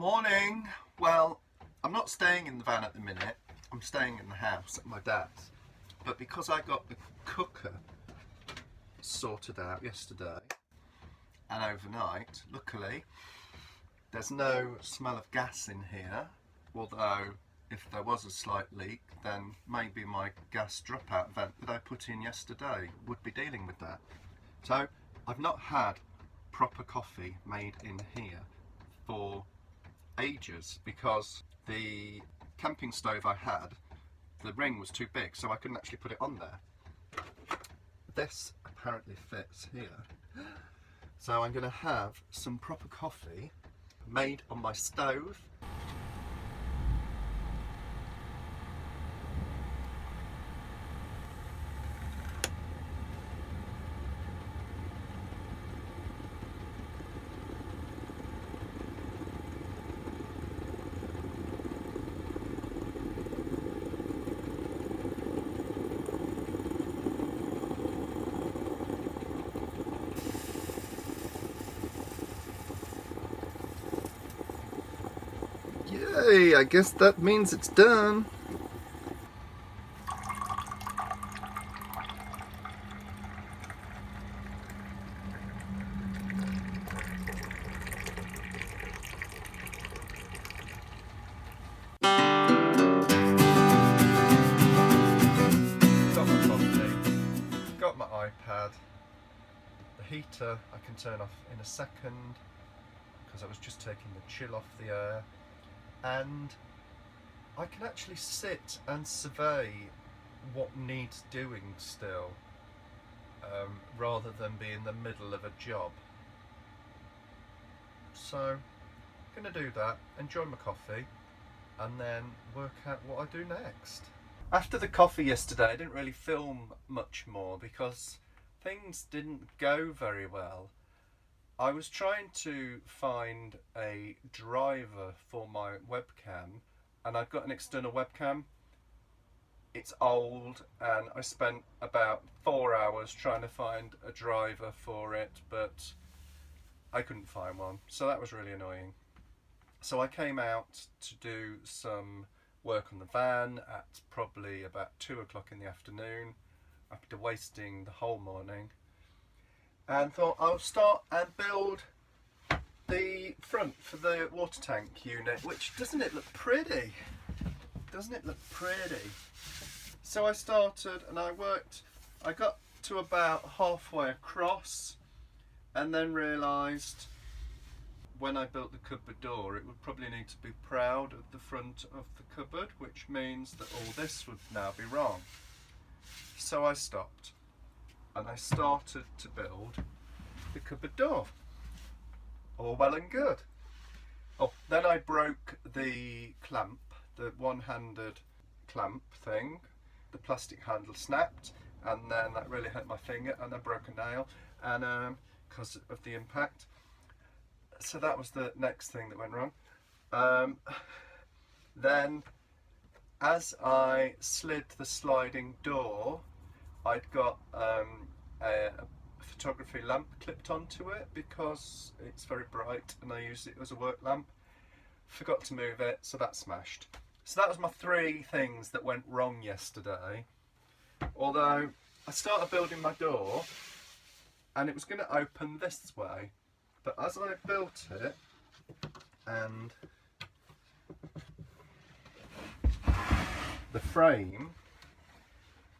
Morning. Well, I'm not staying in the van at the minute. I'm staying in the house at my dad's. But because I got the cooker sorted out yesterday and overnight, luckily, there's no smell of gas in here. Although, if there was a slight leak, then maybe my gas dropout vent that I put in yesterday would be dealing with that. So, I've not had proper coffee made in here for ages because the camping stove I had, the ring was too big, so I couldn't actually put it on there. This apparently fits here. So I'm going to have some proper coffee made on my stove. Yay, I guess that means it's done. Got my coffee, got my iPad. The heater I can turn off in a second because I was just taking the chill off the air. And I can actually sit and survey what needs doing still, rather than be in the middle of a job. So I'm going to do that, enjoy my coffee, and then work out what I do next. After the coffee yesterday, I didn't really film much more because things didn't go very well. I was trying to find a driver for my webcam, and I've got an external webcam. It's old, and I spent about 4 hours trying to find a driver for it, but I couldn't find one, so that was really annoying. So I came out to do some work on the van at probably about 2 o'clock in the afternoon, after wasting the whole morning. And thought I'll start and build the front for the water tank unit, which doesn't it look pretty? Doesn't it look pretty? So I started and I got to about halfway across and then realised when I built the cupboard door it would probably need to be proud at the front of the cupboard, which means that all this would now be wrong. So I stopped. And I started to build the cupboard door. All well and good. Oh, then I broke the clamp, the one-handed clamp thing. The plastic handle snapped, and then that really hurt my finger, and I broke a nail, and because of the impact. So that was the next thing that went wrong. Then, as I slid the sliding door, I'd got a photography lamp clipped onto it because it's very bright and I used it as a work lamp. Forgot to move it, so that smashed. So that was my 3 things that went wrong yesterday. Although I started building my door and it was going to open this way, but as I built it and the frame,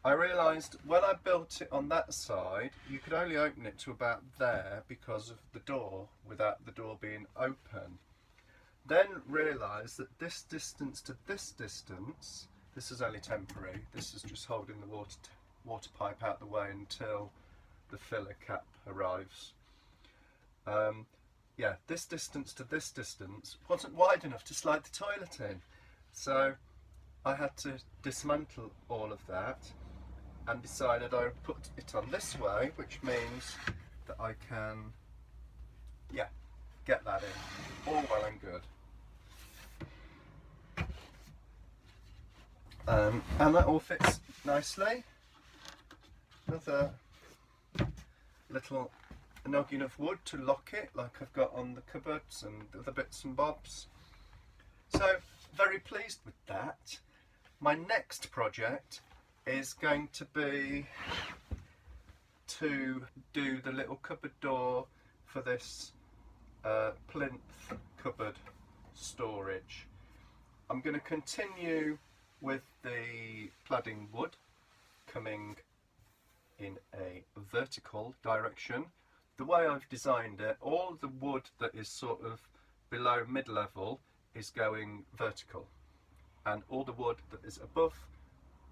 I realised when I built it on that side, you could only open it to about there because of the door, without the door being open. Then realised that this distance to this distance, this is only temporary, this is just holding the water pipe out the way until the filler cap arrives. Yeah, this distance to this distance wasn't wide enough to slide the toilet in. So I had to dismantle all of that and decided I would put it on this way, which means that I can, yeah, get that in. All well and good. And that all fits nicely. Another little noggin of wood to lock it, like I've got on the cupboards and other bits and bobs. So very pleased with that. My next project is going to be to do the little cupboard door for this plinth cupboard storage. I'm going to continue with the cladding wood coming in a vertical direction. The way I've designed it, all the wood that is sort of below mid-level is going vertical, and all the wood that is above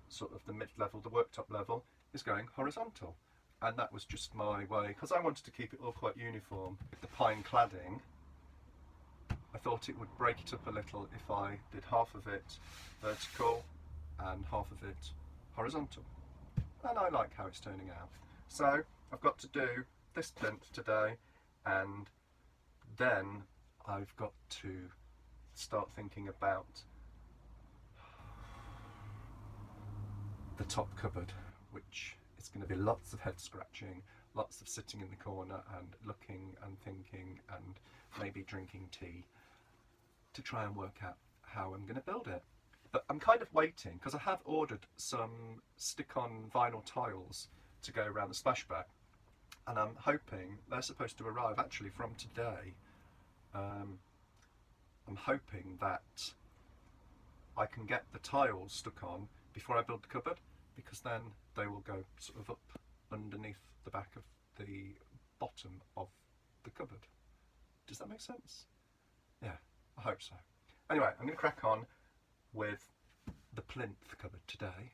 sort of the mid-level, the worktop level, is going horizontal. And that was just my way, because I wanted to keep it all quite uniform. With the pine cladding, I thought it would break it up a little if I did half of it vertical and half of it horizontal. And I like how it's turning out. So I've got to do this plinth today, and then I've got to start thinking about the top cupboard, which is going to be lots of head scratching, lots of sitting in the corner and looking and thinking and maybe drinking tea to try and work out how I'm going to build it. But I'm kind of waiting, because I have ordered some stick-on vinyl tiles to go around the splashback, and I'm hoping they're supposed to arrive actually from today. I'm hoping that I can get the tiles stuck on before I build the cupboard, because then they will go sort of up underneath the back of the bottom of the cupboard. Does that make sense? Yeah, I hope so. Anyway, I'm going to crack on with the plinth cupboard today.